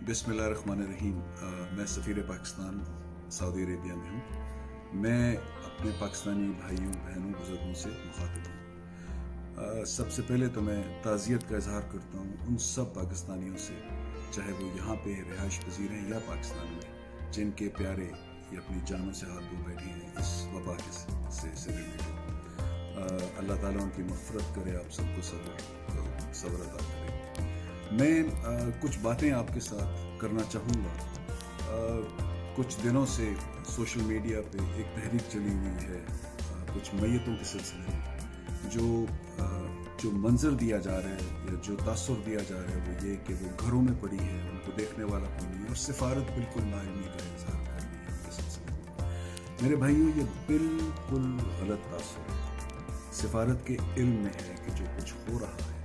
बिस्मिल्लाहिर्रहमानिर्रहीम। मैं सफ़ीर Pakistan Saudi Arabia में हूँ। मैं अपने पाकिस्तानी भाइयों बहनों बुजुर्गों से मुखातिब हूँ। सबसे पहले तो मैं ताज़ियत का इजहार करता हूँ उन सब पाकिस्तानियों से, चाहे वो यहाँ पे रिहाइश पजीर हैं या पाकिस्तान में, जिनके प्यारे ये अपनी जानों से हाथ धो बैठे हैं इस वबा से रिलेटेड। अल्लाह ताला उनकी मग़फ़िरत करे, आप सबको सब्र अता करे। मैं कुछ बातें आपके साथ करना चाहूँगा। कुछ दिनों से सोशल मीडिया पे एक तहरीक चली हुई है कुछ मैयतों के सिलसिले में, जो मंजर दिया जा रहा है या जो तासुर दिया जा रहा है वो ये कि वो घरों में पड़ी है, उनको देखने वाला कोई नहीं, और सिफारत बिल्कुल नाइल्मी का इजहार कर रही है उनके सिलसिले में। मेरे भाइयों, ये बिल्कुल गलत तासुर है। सिफारत के इल्म में है कि जो कुछ हो रहा है,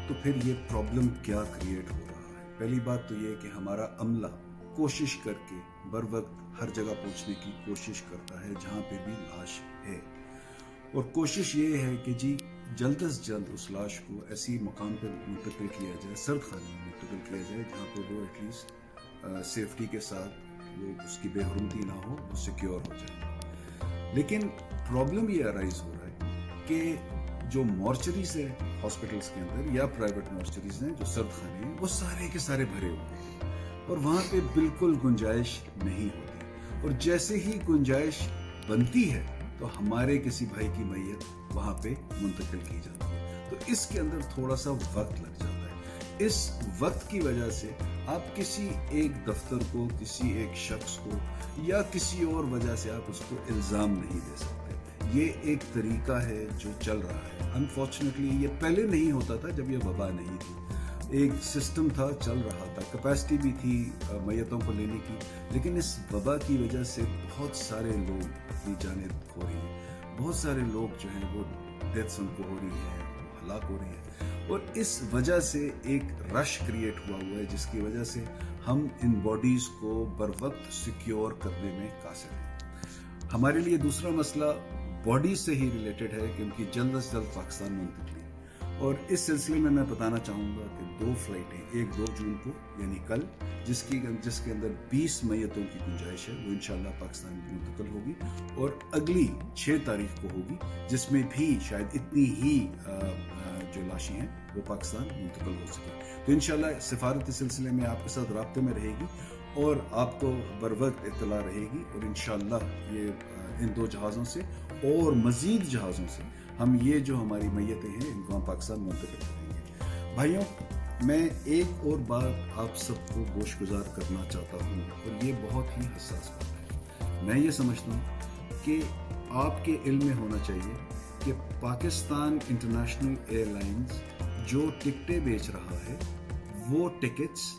तो फिर ये प्रॉब्लम क्या क्रिएट हो रहा है। पहली बात तो ये कि हमारा अमला कोशिश करके बर वक्त हर जगह पहुंचने की कोशिश करता है जहां पे भी लाश है, और कोशिश ये है कि जी जल्द से जल्द उस लाश को ऐसी मकाम पर मुंतकिल किया जाए, सर्द खाने में मुंतकिल किया जाए, जहाँ पर वो एटलीस्ट सेफ्टी के साथ वो उसकी बेहरमती ना हो, वो सिक्योर हो जाए। लेकिन प्रॉब्लम ये अराइज हो रहा है कि जो मॉर्चरीज है हॉस्पिटल्स के अंदर या प्राइवेट मॉर्चरीज हैं, जो सर्द खाने हैं, वो सारे के सारे भरे हुए हैं और वहाँ पे बिल्कुल गुंजाइश नहीं होती। और जैसे ही गुंजाइश बनती है तो हमारे किसी भाई की मैयत वहाँ पे मुंतकिल की जाती है, तो इसके अंदर थोड़ा सा वक्त लग जाता है। इस वक्त की वजह से आप किसी एक दफ्तर को, किसी एक शख्स को या किसी और वजह से आप उसको इल्ज़ाम नहीं दे सकते। ये एक तरीका है जो चल रहा है। अनफॉर्चुनेटली ये पहले नहीं होता था जब ये वबा नहीं थी। एक सिस्टम था, चल रहा था, कैपेसिटी भी थी मैयतों को लेने की, लेकिन इस वबा की वजह से बहुत सारे लोग अपनी जानें खो रही हैं, बहुत सारे लोग जो हैं वो डेथ्स उनको हो रही है, हलाक हो रही है, और इस वजह से एक रश क्रिएट हुआ है जिसकी वजह से हम इन बॉडीज़ को बर वक्त सिक्योर करने में कासिर हैं। हमारे लिए दूसरा मसला बॉडी से ही रिलेटेड है कि उनकी जल्द से जल्द पाकिस्तान मुंतकिली, और इस सिलसिले में मैं बताना चाहूँगा कि 2 फ्लाइटें, एक 2 जून को यानी कल, जिसके अंदर 20 मैयतों की गुंजाइश है, वो इंशाल्लाह पाकिस्तान मुंतकिल होगी, और अगली 6 तारीख को होगी जिसमें भी शायद इतनी ही जो लाशें हैं वो पाकिस्तान मुंतकिल हो सके। तो इंशाल्लाह सिफारत इस सिलसिले में आपके साथ राब्ते में रहेगी और आपको बर वक्त इत्तला रहेगी, और इंशाल्लाह ये इन 2 जहाज़ों से और मज़ीद जहाज़ों से हम ये जो हमारी मैयतें हैं इनको हम पाकिस्तान मुंतकिल करेंगे। भाइयों, मैं एक और बात आप सबको गोशगुजार करना चाहता हूँ, और ये बहुत ही हसास बात है। मैं ये समझता हूँ कि आपके इल्म में होना चाहिए कि पाकिस्तान इंटरनेशनल एयरलाइंस जो टिकटें बेच रहा है, वो टिकट्स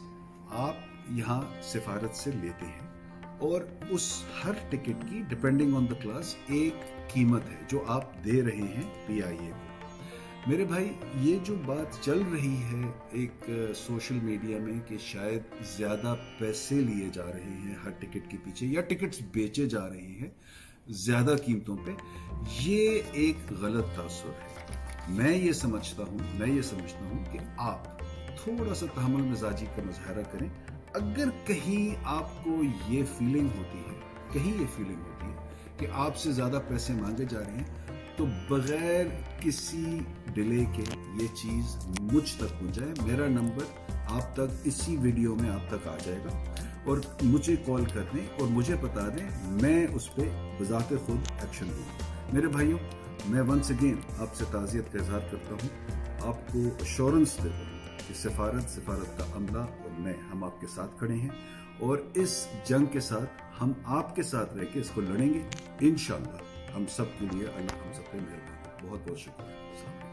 आप यहाँ सिफारत से लेते हैं, और उस हर टिकट की डिपेंडिंग ऑन द क्लास एक कीमत है जो आप दे रहे हैं PIA को। मेरे भाई, ये जो बात चल रही है एक सोशल मीडिया में कि शायद ज़्यादा पैसे लिए जा रहे हैं हर टिकट के पीछे, या टिकट्स बेचे जा रहे हैं ज़्यादा कीमतों पे, ये एक गलत तासुर है। मैं ये समझता हूँ कि आप थोड़ा सा तहम्मुल मिजाजी का मुजाहरा करें। अगर कहीं आपको ये फीलिंग होती है कि आपसे ज़्यादा पैसे मांगे जा रहे हैं, तो बगैर किसी डिले के ये चीज़ मुझ तक पहुंचाए। मेरा नंबर आप तक इसी वीडियो में आप तक आ जाएगा, और मुझे कॉल कर दें और मुझे बता दें, मैं उस पर बज़ाते खुद एक्शन लूँगा। मेरे भाइयों, मैं वंस अगेन आपसे ताज़ियत का इजहार करता हूँ, आपको अश्योरेंस देता हूँ कि सिफारत का अमला और मैं, हम आपके साथ खड़े हैं, और इस जंग के साथ हम आपके साथ रह के इसको लड़ेंगे इंशाअल्लाह। हम सब के लिए अल्लाह हम सब पे मेहरबान। बहुत बहुत शुक्रिया।